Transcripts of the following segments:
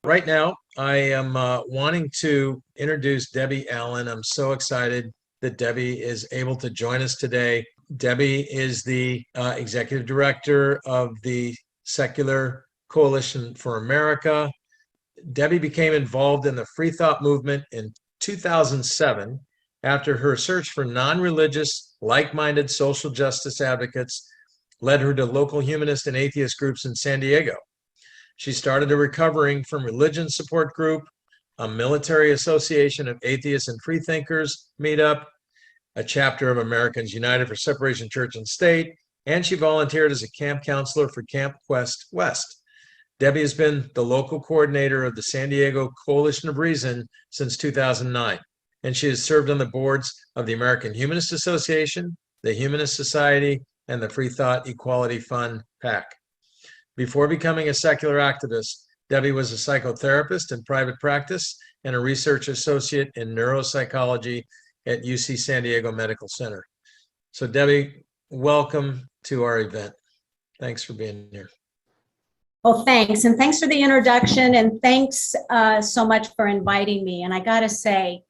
Right now, I am wanting to introduce Debbie Allen. I'm so excited that Debbie is able to join us today. Debbie is the executive director of the Secular Coalition for America. Debbie became involved in the Freethought movement in 2007 after her search for non-religious, like-minded social justice advocates led her to local humanist and atheist groups in San Diego. She started a recovering from religion support group, a military association of atheists and freethinkers Meetup, a chapter of Americans United for Separation Church and State, and she volunteered as a camp counselor for Camp Quest West. Debbie has been the local coordinator of the San Diego Coalition of Reason since 2009, and she has served on the boards of the American Humanist Association, the Humanist Society, and the Freethought Equality Fund, PAC. Before becoming a secular activist, Debbie was a psychotherapist in private practice and a research associate in neuropsychology at UC San Diego Medical Center. So Debbie, welcome to our event. Thanks for being here. Well, thanks. And thanks for the introduction. And thanks so much for inviting me. And I got to say,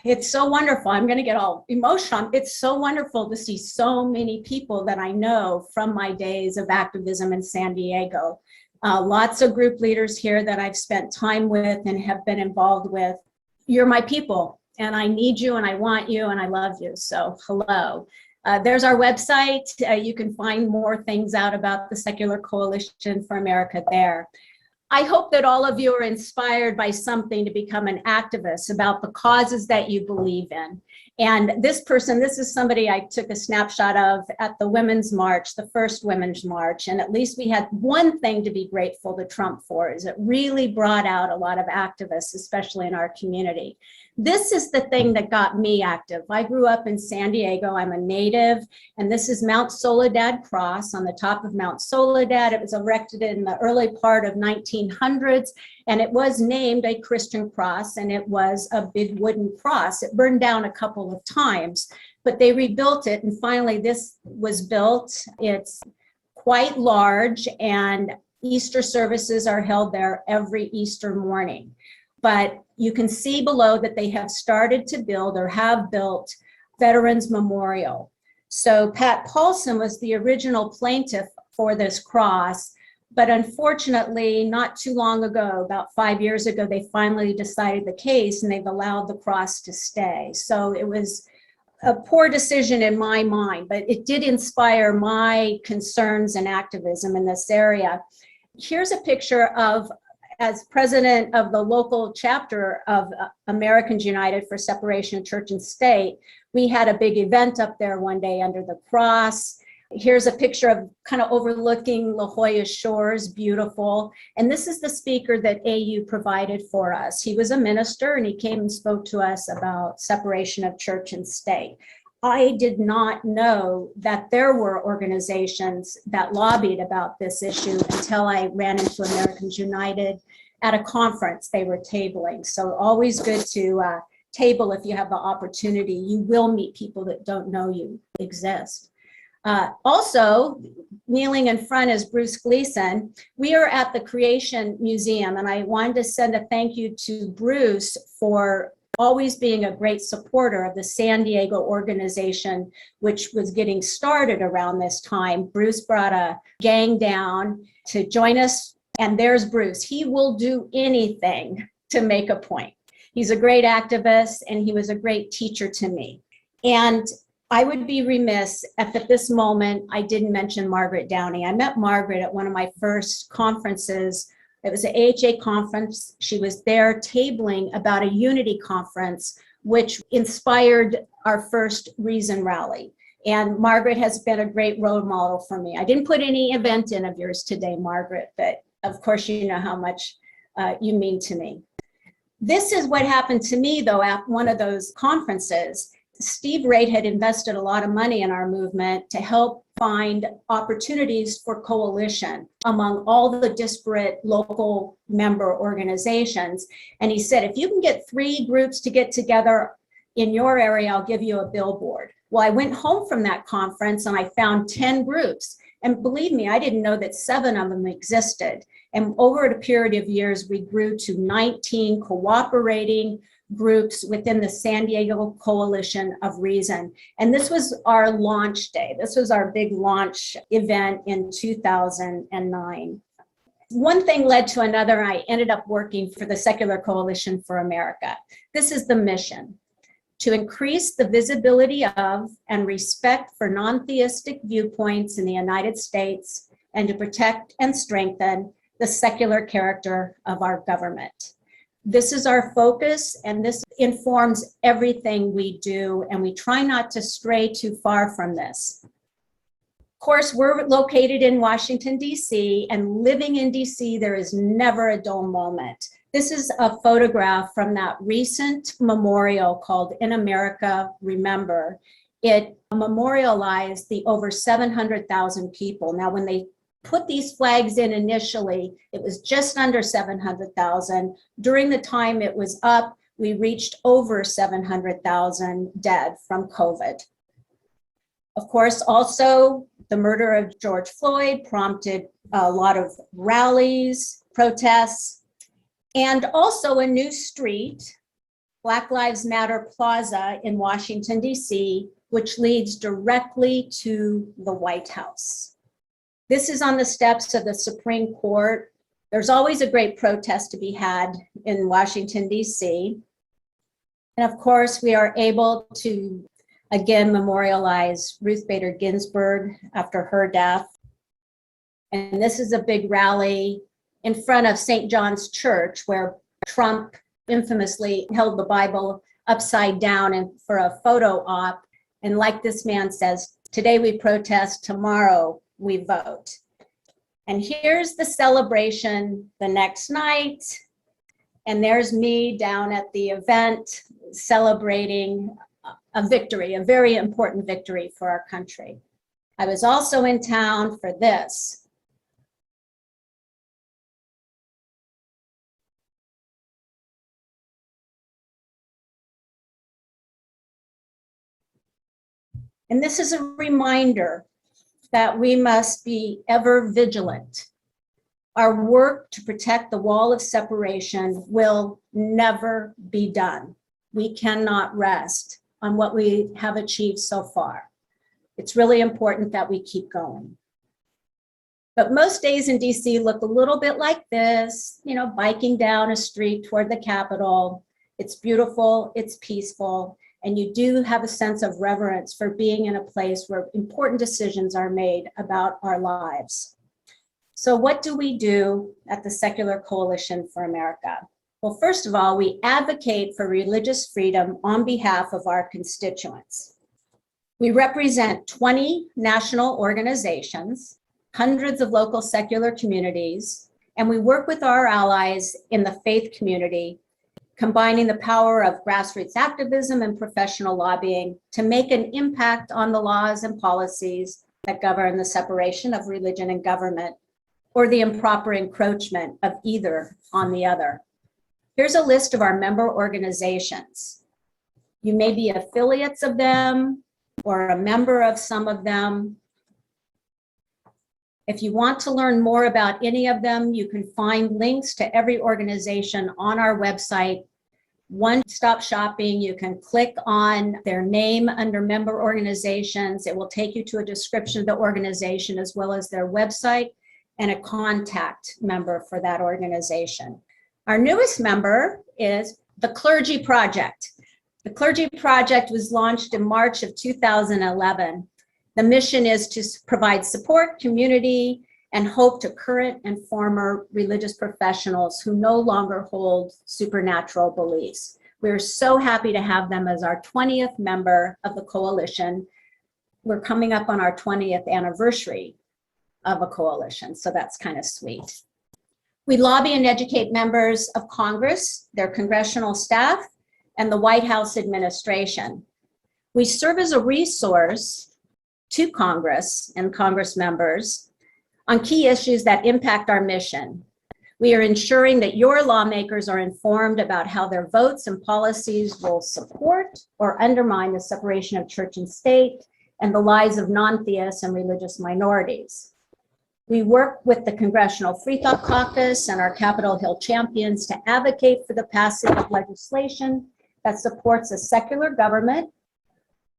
it's so wonderful. I'm going to get all emotional. It's so wonderful to see so many people that I know from my days of activism in San Diego. Lots of group leaders here that I've spent time with and have been involved with. You're my people, and I need you, and I want you, and I love you. So hello. There's our website. You can find more things out about the Secular Coalition for America there. I hope that all of you are inspired by something to become an activist about the causes that you believe in. And this is somebody I took a snapshot of at the Women's March, the first Women's March. And at least we had one thing to be grateful to Trump for, is it really brought out a lot of activists, especially in our community. This is the thing that got me active. I grew up in San Diego. I'm a native, and this is Mount Soledad Cross on the top of Mount Soledad. It was erected in the early part of 1900s, and it was named a Christian cross, and it was a big wooden cross. It burned down a couple of times, but they rebuilt it, and finally this was built. It's quite large, and Easter services are held there every Easter morning. But you can see below that they have started to build or have built Veterans Memorial. So Pat Paulson was the original plaintiff for this cross, but unfortunately, not too long ago, about 5 years ago, they finally decided the case and they've allowed the cross to stay. So it was a poor decision in my mind, but it did inspire my concerns and activism in this area. Here's a picture of, as president of the local chapter of Americans United for Separation of Church and State, we had a big event up there one day under the cross. Here's a picture of kind of overlooking La Jolla shores, beautiful. And this is the speaker that AU provided for us. He was a minister and he came and spoke to us about separation of church and state. I did not know that there were organizations that lobbied about this issue until I ran into Americans United at a conference they were tabling. So always good to table if you have the opportunity. You will meet people that don't know you exist. Also, kneeling in front is Bruce Gleason. We are at the Creation Museum, and I wanted to send a thank you to Bruce for always being a great supporter of the San Diego organization, which was getting started around this time. Bruce brought a gang down to join us, and there's Bruce. He will do anything to make a point. He's a great activist, and he was a great teacher to me. And I would be remiss if at this moment I didn't mention Margaret Downey. I met Margaret at one of my first conferences. It was an AHA conference. She was there tabling about a unity conference, which inspired our first Reason rally. And Margaret has been a great role model for me. I didn't put any event in of yours today, Margaret, but of course you know how much you mean to me. This is what happened to me, though, at one of those conferences. Steve Raitt had invested a lot of money in our movement to help find opportunities for coalition among all the disparate local member organizations. And he said, if you can get 3 groups to get together in your area, I'll give you a billboard. Well, I went home from that conference and I found 10 groups. And believe me, I didn't know that 7 of them existed. And over a period of years, we grew to 19 cooperating groups within the San Diego Coalition of Reason. And this was our launch day. This was our big launch event in 2009. One thing led to another, and I ended up working for the Secular Coalition for America. This is the mission: to increase the visibility of and respect for non-theistic viewpoints in the United States, and to protect and strengthen the secular character of our government. This is our focus, and this informs everything we do, and we try not to stray too far from this. Of course, we're located in Washington, D.C., and living in D.C., there is never a dull moment. This is a photograph from that recent memorial called In America, Remember. It memorialized the over 700,000 people. Now, when they put these flags in initially, it was just under 700,000. During the time it was up, we reached over 700,000 dead from COVID. Of course, also, the murder of George Floyd prompted a lot of rallies, protests, and also a new street, Black Lives Matter Plaza in Washington, D.C., which leads directly to the White House. This is on the steps of the Supreme Court. There's always a great protest to be had in Washington, D.C. And of course, we are able to again memorialize Ruth Bader Ginsburg after her death. And this is a big rally in front of St. John's Church, where Trump infamously held the Bible upside down and for a photo op. And like this man says, today we protest, tomorrow we vote. And here's the celebration the next night. And there's me down at the event celebrating a victory, a very important victory for our country. I was also in town for this. And this is a reminder that we must be ever vigilant. Our work to protect the wall of separation will never be done. We cannot rest on what we have achieved so far. It's really important that we keep going. But most days in DC look a little bit like this, you know, biking down a street toward the Capitol. It's beautiful, it's peaceful, and you do have a sense of reverence for being in a place where important decisions are made about our lives. So what do we do at the Secular Coalition for America? Well, first of all, we advocate for religious freedom on behalf of our constituents. We represent 20 national organizations, hundreds of local secular communities, and we work with our allies in the faith community, combining the power of grassroots activism and professional lobbying to make an impact on the laws and policies that govern the separation of religion and government, or the improper encroachment of either on the other. Here's a list of our member organizations. You may be affiliates of them or a member of some of them. If you want to learn more about any of them, you can find links to every organization on our website. One-stop shopping, you can click on their name under member organizations. It will take you to a description of the organization as well as their website and a contact member for that organization. Our newest member is the Clergy Project. The Clergy Project was launched in March of 2011. The mission is to provide support, community, and hope to current and former religious professionals who no longer hold supernatural beliefs. We're so happy to have them as our 20th member of the coalition. We're coming up on our 20th anniversary of a coalition, so that's kind of sweet. We lobby and educate members of Congress, their congressional staff, and the White House administration. We serve as a resource to Congress and Congress members on key issues that impact our mission. We are ensuring that your lawmakers are informed about how their votes and policies will support or undermine the separation of church and state and the lives of non-theists and religious minorities. We work with the Congressional Freethought Caucus and our Capitol Hill champions to advocate for the passage of legislation that supports a secular government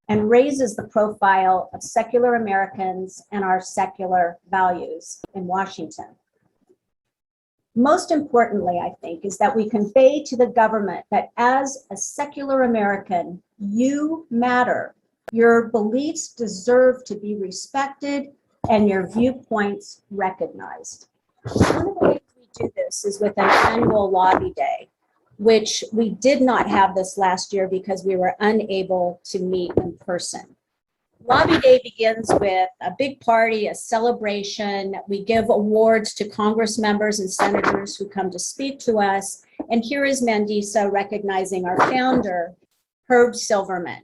and raises the profile of secular Americans and our secular values in Washington. Most importantly, I think, is that we convey to the government that as a secular American, you matter. Your beliefs deserve to be respected and your viewpoints recognized. One of the ways we do this is with an annual lobby day, which we did not have this last year because we were unable to meet in person. Lobby Day begins with a big party, a celebration. We give awards to Congress members and senators who come to speak to us. And here is Mandisa recognizing our founder, Herb Silverman.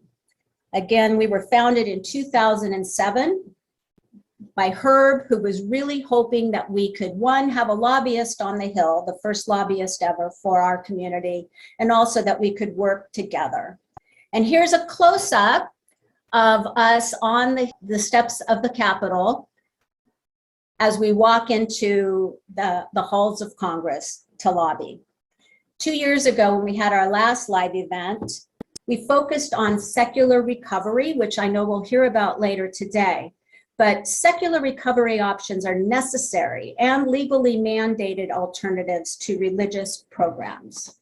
Again, we were founded in 2007 by Herb, who was really hoping that we could, one, have a lobbyist on the Hill, the first lobbyist ever for our community, and also that we could work together. And here's a close-up of us on the steps of the Capitol as we walk into the halls of Congress to lobby. 2 years ago, when we had our last live event, we focused on secular recovery, which I know we'll hear about later today. But secular recovery options are necessary and legally mandated alternatives to religious programs.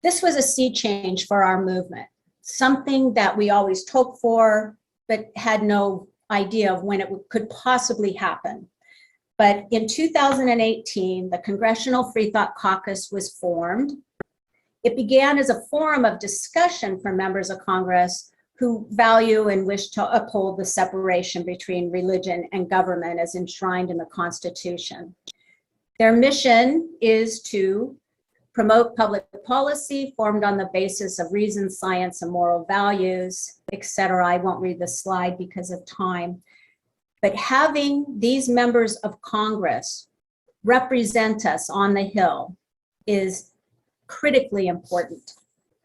This was a sea change for our movement, something that we always hoped for, but had no idea of when it could possibly happen. But in 2018, the Congressional Freethought Caucus was formed. It began as a forum of discussion for members of Congress who value and wish to uphold the separation between religion and government as enshrined in the Constitution. Their mission is to promote public policy formed on the basis of reason, science, and moral values, etc. I won't read the slide because of time. But having these members of Congress represent us on the Hill is critically important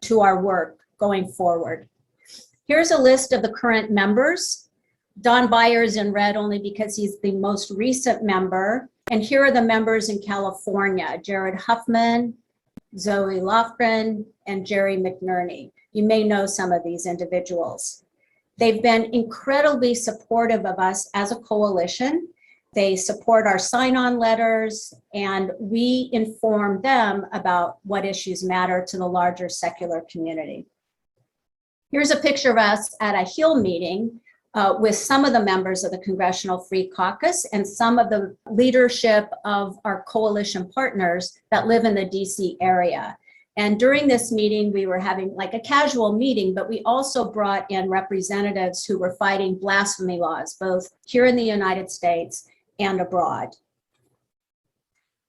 to our work going forward. Here's a list of the current members. Don Beyer is in red only because he's the most recent member. And here are the members in California: Jared Huffman, Zoe Lofgren, and Jerry McNerney. You may know some of these individuals. They've been incredibly supportive of us as a coalition. They support our sign-on letters, and we inform them about what issues matter to the larger secular community. Here's a picture of us at a Hill meeting with some of the members of the Congressional Free Caucus and some of the leadership of our coalition partners that live in the DC area. And during this meeting, we were having like a casual meeting, but we also brought in representatives who were fighting blasphemy laws, both here in the United States and abroad.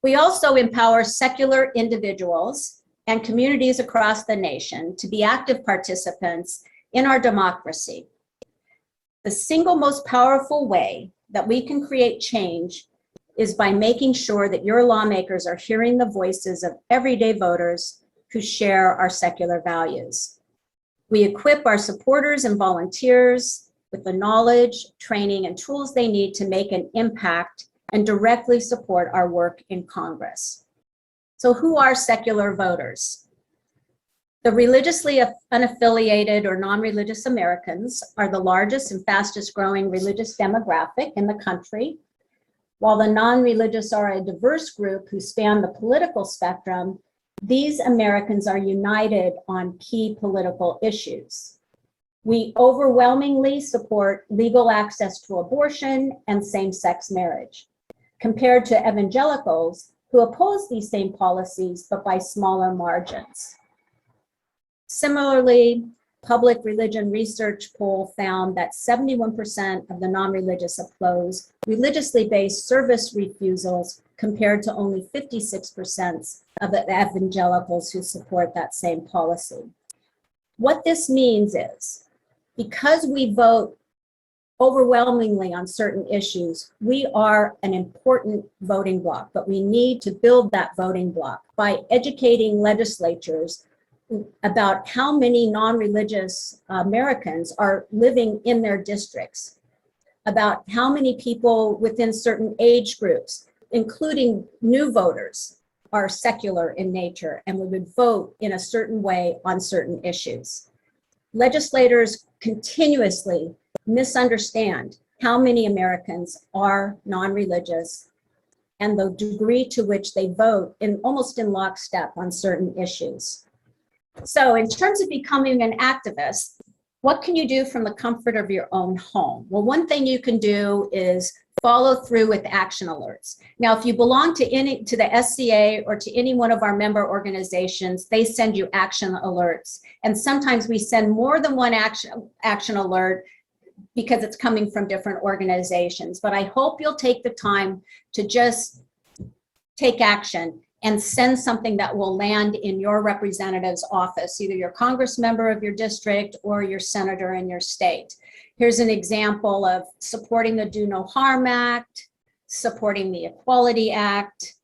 We also empower secular individuals and communities across the nation to be active participants in our democracy. The single most powerful way that we can create change is by making sure that your lawmakers are hearing the voices of everyday voters who share our secular values. We equip our supporters and volunteers with the knowledge, training, and tools they need to make an impact and directly support our work in Congress. So who are secular voters? The religiously unaffiliated or non-religious Americans are the largest and fastest growing religious demographic in the country. While the non-religious are a diverse group who span the political spectrum, these Americans are united on key political issues. We overwhelmingly support legal access to abortion and same-sex marriage, compared to evangelicals who oppose these same policies, but by smaller margins. Similarly, public religion research poll found that 71% of the non-religious oppose religiously based service refusals, compared to only 56% of the evangelicals who support that same policy. What this means is, because we vote overwhelmingly on certain issues, we are an important voting bloc, but we need to build that voting bloc by educating legislatures about how many non-religious Americans are living in their districts, about how many people within certain age groups, including new voters, are secular in nature and would vote in a certain way on certain issues. Legislators continuously misunderstand how many Americans are non-religious and the degree to which they vote almost in lockstep on certain issues. So in terms of becoming an activist, what can you do from the comfort of your own home? Well, one thing you can do is follow through with action alerts. Now, if you belong to the SCA or to any one of our member organizations, they send you action alerts. And sometimes we send more than one action alert because it's coming from different organizations. But I hope you'll take the time to just take action and send something that will land in your representative's office, either your Congress member of your district or your senator in your state. Here's an example of supporting the Do No Harm Act, supporting the Equality Act,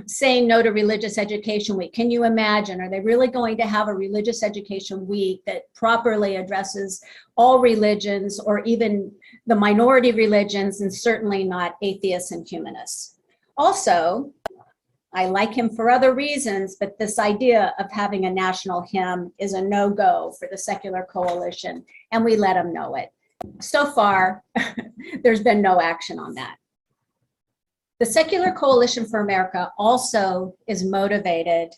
saying no to Religious Education Week. Can you imagine, are they really going to have a Religious Education Week that properly addresses all religions or even the minority religions, and certainly not atheists and humanists? Also, I like him for other reasons, but this idea of having a national hymn is a no-go for the Secular Coalition, and we let them know it. So far, there's been no action on that. The Secular Coalition for America also is motivated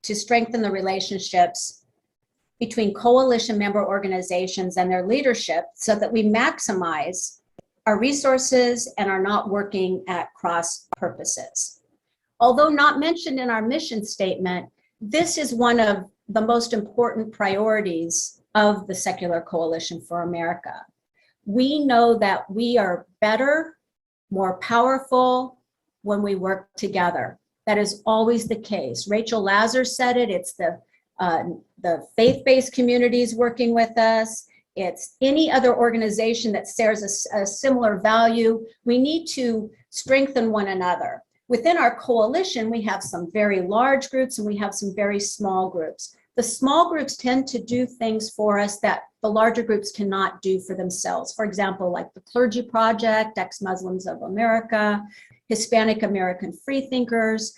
to strengthen the relationships between coalition member organizations and their leadership so that we maximize our resources and are not working at cross purposes. Although not mentioned in our mission statement, this is one of the most important priorities of the Secular Coalition for America. We know that we are better, more powerful when we work together. That is always the case. Rachel Lazar said it, it's the faith-based communities working with us. It's any other organization that shares a similar value. We need to strengthen one another. Within our coalition, we have some very large groups and we have some very small groups. The small groups tend to do things for us that the larger groups cannot do for themselves. For example, like the Clergy Project, Ex-Muslims of America, Hispanic American Freethinkers.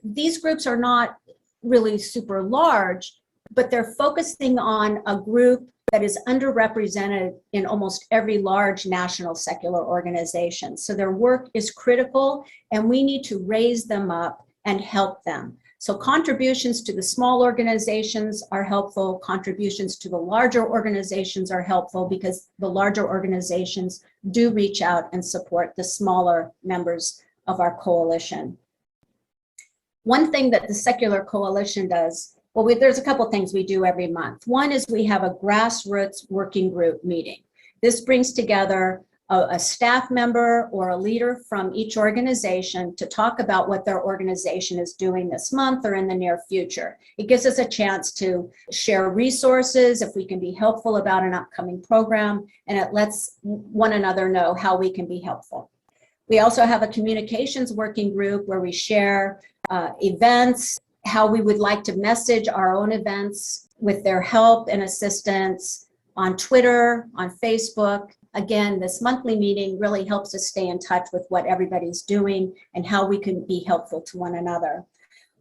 These groups are not really super large, but they're focusing on a group that is underrepresented in almost every large national secular organization. So their work is critical and we need to raise them up and help them. So contributions to the small organizations are helpful, contributions to the larger organizations are helpful because the larger organizations do reach out and support the smaller members of our coalition. One thing that the Secular Coalition does, well, there's a couple things we do every month. One is we have a grassroots working group meeting. This brings together a staff member or a leader from each organization to talk about what their organization is doing this month or in the near future. It gives us a chance to share resources if we can be helpful about an upcoming program, and it lets one another know how we can be helpful. We also have a communications working group where we share events, how we would like to message our own events with their help and assistance on Twitter, on Facebook. Again, this monthly meeting really helps us stay in touch with what everybody's doing and how we can be helpful to one another.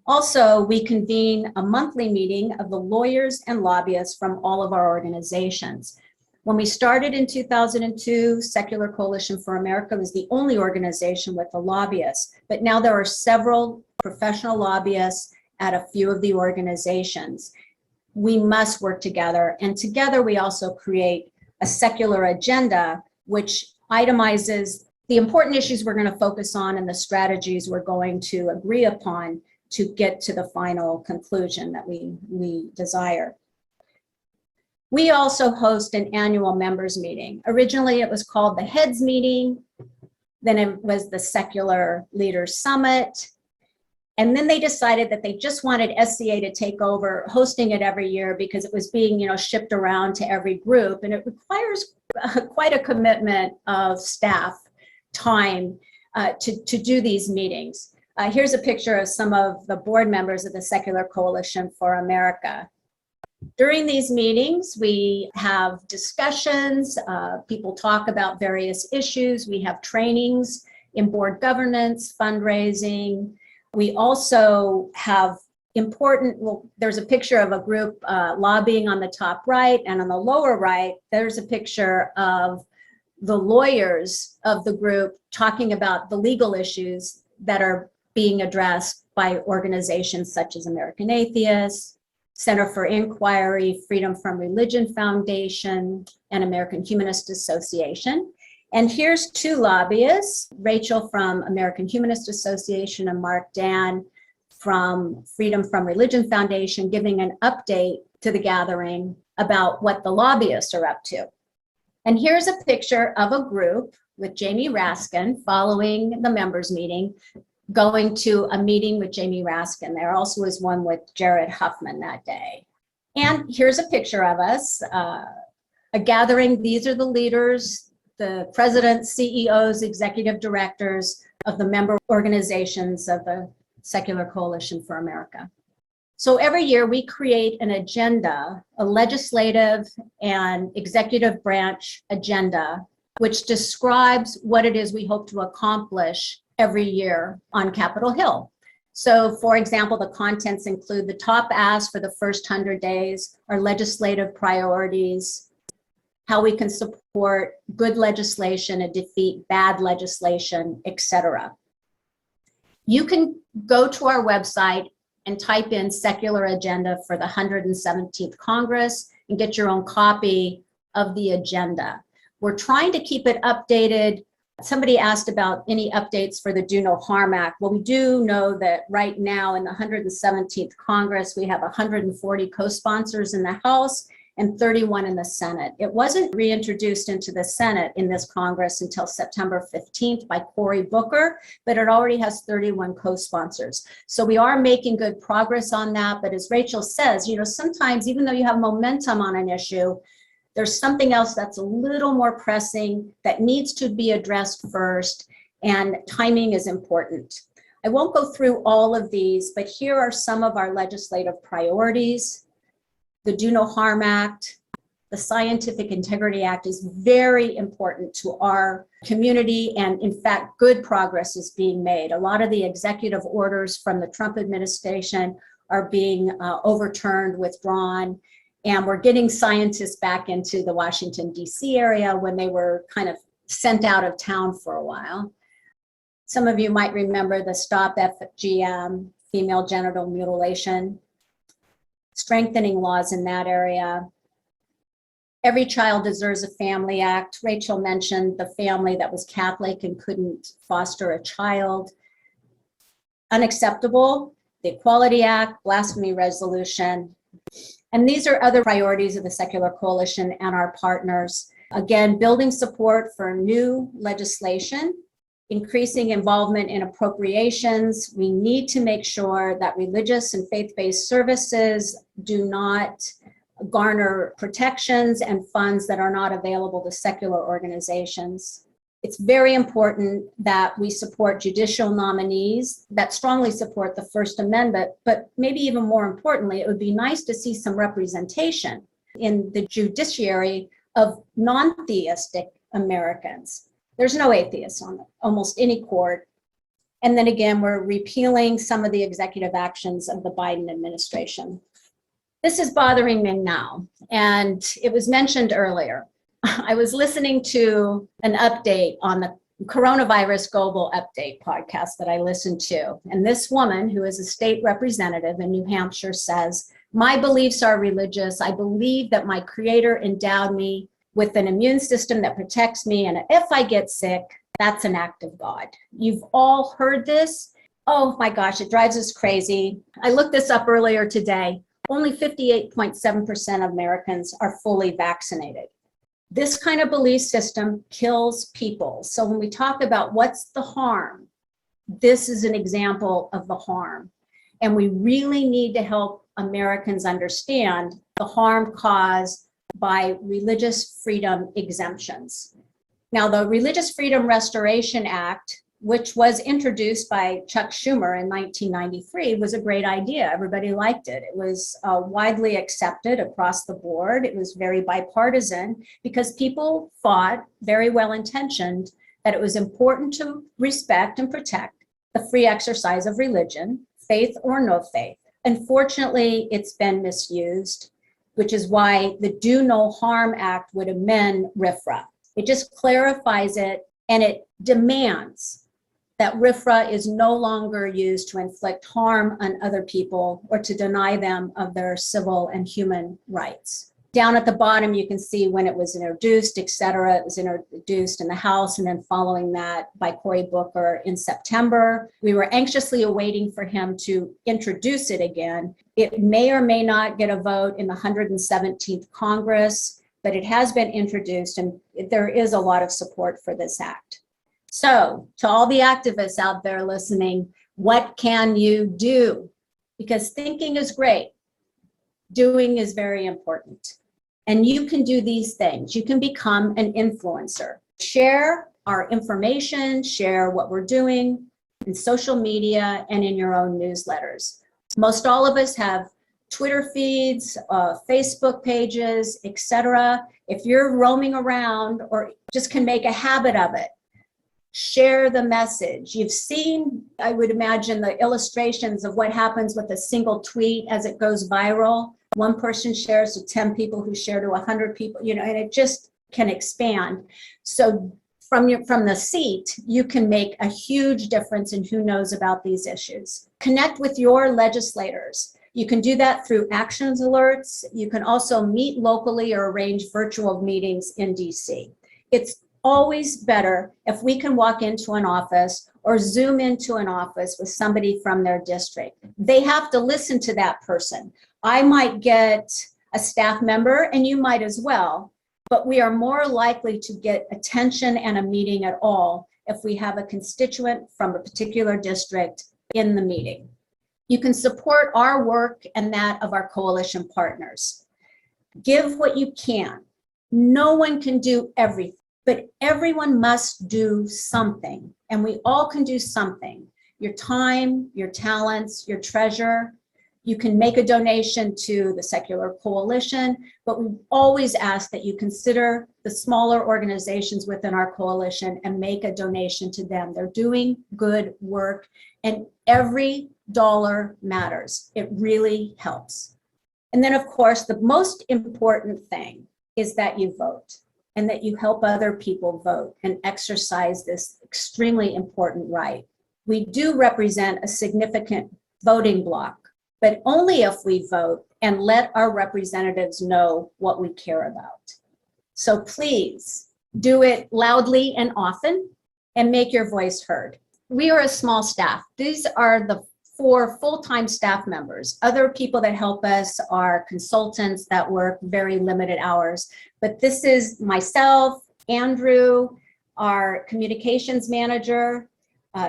Also, we convene a monthly meeting of the lawyers and lobbyists from all of our organizations. When we started in 2002, Secular Coalition for America was the only organization with a lobbyist, but now there are several professional lobbyists at a few of the organizations. We must work together, and together we also create a secular agenda which itemizes the important issues we're going to focus on and the strategies we're going to agree upon to get to the final conclusion that we desire. We also host an annual members meeting. Originally it was called the Heads Meeting, then it was the Secular Leaders Summit, and then they decided that they just wanted SCA to take over hosting it every year because it was being, shipped around to every group, and it requires quite a commitment of staff time to do these meetings. Here's a picture of some of the board members of the Secular Coalition for America. During these meetings, we have discussions, people talk about various issues, we have trainings in board governance, fundraising. We also have there's a picture of a group lobbying on the top right, and on the lower right, there's a picture of the lawyers of the group talking about the legal issues that are being addressed by organizations such as American Atheists, Center for Inquiry, Freedom from Religion Foundation, and American Humanist Association. And here's two lobbyists, Rachel from American Humanist Association and Mark Dan from Freedom from Religion Foundation, giving an update to the gathering about what the lobbyists are up to. And here's a picture of a group with Jamie Raskin following the members meeting, going to a meeting with Jamie Raskin. There also was one with Jared Huffman that day. And here's a picture of us, a gathering. These are the leaders, the presidents, CEOs, executive directors of the member organizations of the Secular Coalition for America. So every year we create an agenda, a legislative and executive branch agenda, which describes what it is we hope to accomplish every year on Capitol Hill. So for example, the contents include the top asks for the first 100 days, our legislative priorities, how we can support good legislation and defeat bad legislation, etc. You can go to our website and type in secular agenda for the 117th Congress and get your own copy of the agenda. We're trying to keep it updated. Somebody asked about any updates for the Do No Harm Act. Well, we do know that right now in the 117th Congress, we have 140 co-sponsors in the House and 31 in the Senate. It wasn't reintroduced into the Senate in this Congress until September 15th by Cory Booker, but it already has 31 co-sponsors. So we are making good progress on that. But as Rachel says, sometimes even though you have momentum on an issue, there's something else that's a little more pressing that needs to be addressed first, and timing is important. I won't go through all of these, but here are some of our legislative priorities. The Do No Harm Act, the Scientific Integrity Act is very important to our community, and in fact, good progress is being made. A lot of the executive orders from the Trump administration are being overturned, withdrawn, and we're getting scientists back into the Washington, D.C. area when they were kind of sent out of town for a while. Some of you might remember the Stop FGM, female genital mutilation, strengthening laws in that area. Every Child Deserves a Family Act. Rachel mentioned the family that was Catholic and couldn't foster a child. Unacceptable, the Equality Act, blasphemy resolution. And these are other priorities of the Secular Coalition and our partners. Again, building support for new legislation, increasing involvement in appropriations. We need to make sure that religious and faith-based services do not garner protections and funds that are not available to secular organizations. It's very important that we support judicial nominees that strongly support the First Amendment, but maybe even more importantly, it would be nice to see some representation in the judiciary of non-theistic Americans. There's no atheists on almost any court. And then again, we're repealing some of the executive actions of the Biden administration. This is bothering me now, and it was mentioned earlier. I was listening to an update on the Coronavirus Global Update podcast that I listened to. And this woman, who is a state representative in New Hampshire, says, "My beliefs are religious. I believe that my Creator endowed me with an immune system that protects me. And if I get sick, that's an act of God." You've all heard this. Oh my gosh, it drives us crazy. I looked this up earlier today. Only 58.7% of Americans are fully vaccinated. This kind of belief system kills people. So when we talk about what's the harm, this is an example of the harm. And we really need to help Americans understand the harm caused by religious freedom exemptions. Now, the Religious Freedom Restoration Act which was introduced by Chuck Schumer in 1993, was a great idea. Everybody liked it. It was widely accepted across the board. It was very bipartisan because people thought, very well-intentioned, that it was important to respect and protect the free exercise of religion, faith or no faith. Unfortunately, it's been misused, which is why the Do No Harm Act would amend RFRA. It just clarifies it, and it demands that RFRA is no longer used to inflict harm on other people or to deny them of their civil and human rights. Down at the bottom, you can see when it was introduced, et cetera. It was introduced in the House and then following that by Cory Booker in September. We were anxiously awaiting for him to introduce it again. It may or may not get a vote in the 117th Congress, but it has been introduced and there is a lot of support for this act. So to all the activists out there listening, what can you do? Because thinking is great. Doing is very important. And you can do these things. You can become an influencer. Share our information, share what we're doing in social media and in your own newsletters. Most all of us have Twitter feeds, Facebook pages, etc. If you're roaming around or just can make a habit of it, share the message. You've seen, I would imagine, the illustrations of what happens with a single tweet as it goes viral. One person shares to 10 people who share to 100 people, and it just can expand. So from the seat, you can make a huge difference in who knows about these issues. Connect with your legislators. You can do that through actions alerts. You can also meet locally or arrange virtual meetings in DC. It's always better if we can walk into an office or Zoom into an office with somebody from their district. They have to listen to that person. I might get a staff member and you might as well, but we are more likely to get attention and a meeting at all if we have a constituent from a particular district in the meeting. You can support our work and that of our coalition partners. Give what you can. No one can do everything, but everyone must do something, and we all can do something. Your time, your talents, your treasure. You can make a donation to the Secular Coalition, but we always ask that you consider the smaller organizations within our coalition and make a donation to them. They're doing good work, and every dollar matters. It really helps. And then, of course, the most important thing is that you vote and that you help other people vote and exercise this extremely important right. We do represent a significant voting bloc, but only if we vote and let our representatives know what we care about. So please do it loudly and often and make your voice heard. We are a small staff. These are the 4 full-time staff members. Other people that help us are consultants that work very limited hours. But this is myself, Andrew, our communications manager,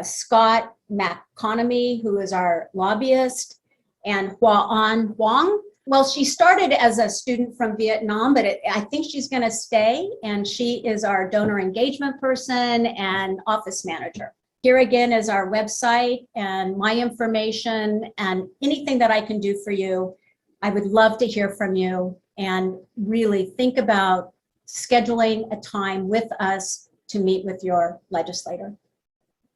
Scott McConomy, who is our lobbyist, and Hua-An Huang. Well, she started as a student from Vietnam, but I think she's going to stay, and she is our donor engagement person and office manager. Here again is our website and my information and anything that I can do for you. I would love to hear from you and really think about scheduling a time with us to meet with your legislator.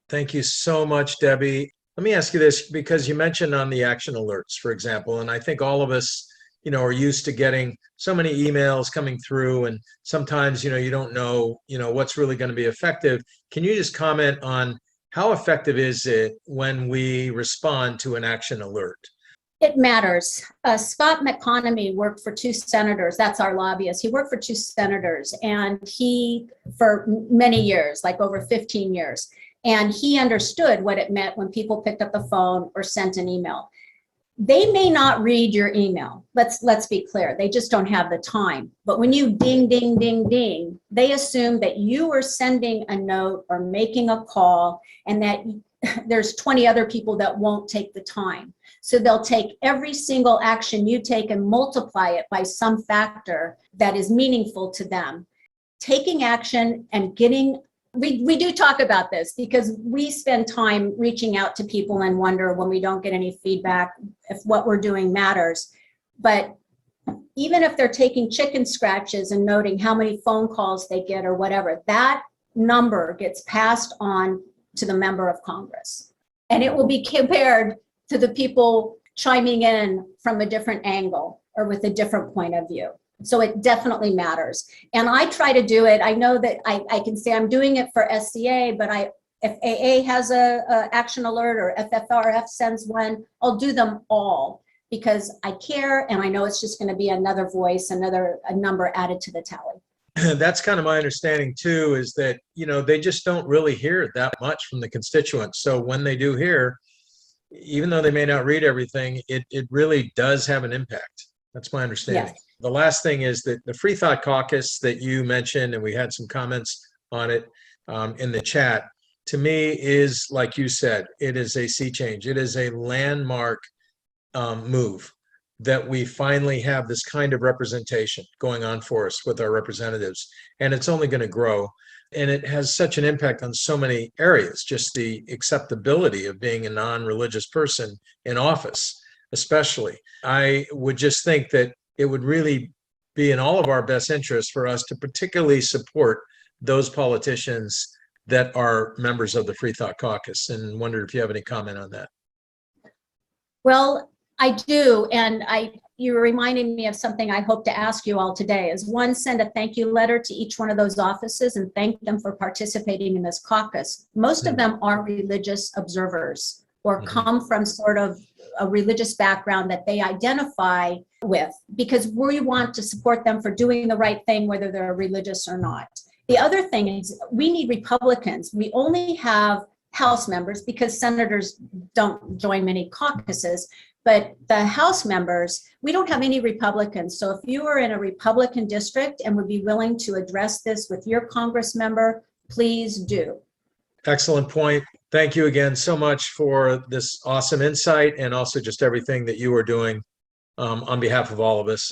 Thank you so much, Debbie. Let me ask you this, because you mentioned on the action alerts, for example, and I think all of us, are used to getting so many emails coming through, and sometimes, you don't know, what's really going to be effective. Can you just comment on how effective is it when we respond to an action alert? It matters. Scott McConomy worked for 2 senators. That's our lobbyist. He worked for 2 senators, and he, for many years, like over 15 years, and he understood what it meant when people picked up the phone or sent an email. They may not read your email. Let's be clear. They just don't have the time. But when you ding, ding, ding, ding, they assume that you are sending a note or making a call and that there's 20 other people that won't take the time. So they'll take every single action you take and multiply it by some factor that is meaningful to them. Taking action and getting We do talk about this because we spend time reaching out to people and wonder when we don't get any feedback if what we're doing matters. But even if they're taking chicken scratches and noting how many phone calls they get or whatever, that number gets passed on to the member of Congress. And it will be compared to the people chiming in from a different angle or with a different point of view. So it definitely matters. And I try to do it. I know that I can say I'm doing it for SCA, but if AA has a action alert or FFRF sends one, I'll do them all because I care and I know it's just going to be another voice, a number added to the tally. That's kind of my understanding too, is that, they just don't really hear that much from the constituents. So when they do hear, even though they may not read everything, it really does have an impact. That's my understanding. Yes. The last thing is that the Freethought Caucus that you mentioned, and we had some comments on it in the chat, to me is, like you said, it is a sea change. It is a landmark move that we finally have this kind of representation going on for us with our representatives. And it's only going to grow. And it has such an impact on so many areas, just the acceptability of being a non-religious person in office, especially. I would just think that it would really be in all of our best interests for us to particularly support those politicians that are members of the Freethought Caucus, and wondered if you have any comment on that. Well, I do, and you're reminding me of something I hope to ask you all today is one, send a thank you letter to each one of those offices and thank them for participating in this caucus. Most of them are religious observers or come from sort of a religious background that they identify with, because we want to support them for doing the right thing, whether they're religious or not. The other thing is we need Republicans. We only have House members because senators don't join many caucuses. But the House members, we don't have any Republicans. So if you are in a Republican district and would be willing to address this with your Congress member, please do. Excellent point. Thank you again so much for this awesome insight and also just everything that you are doing on behalf of all of us.